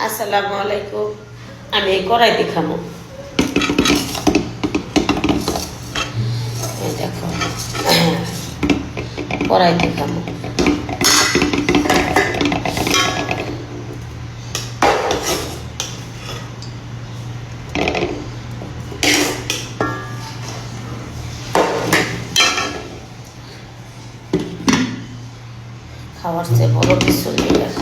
আসসালামু আলাইকুম। আমি এই কড়াই দেখাবো। এই দেখো কড়াই দেখাবো। খাওয়ার চেয়ে বড় কিছু নেই আর।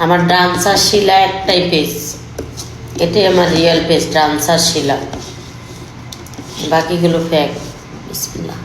আমার ডান্সার শিলা একটাই পেজ, এটাই আমার রিয়েল পেজ ডান্সার শিলা, বাকিগুলো ফেক। বিসমিল্লাহ।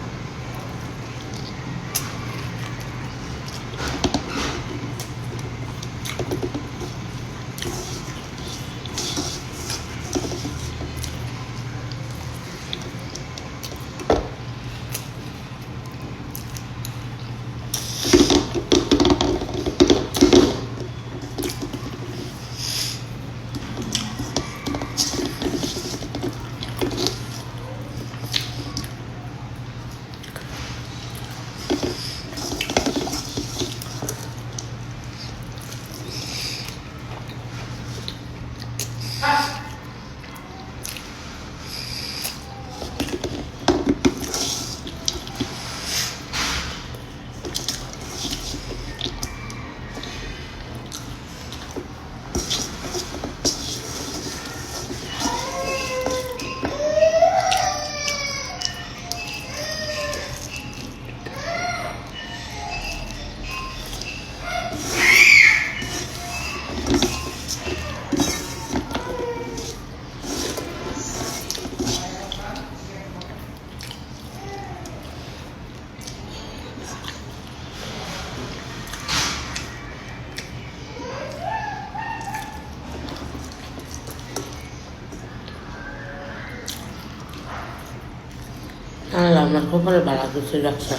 আল্লাহ আমার কপালে ভালো কিছু রাখছে,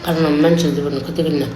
কারণ আমি মানুষের জীবনে ক্ষতি করি না।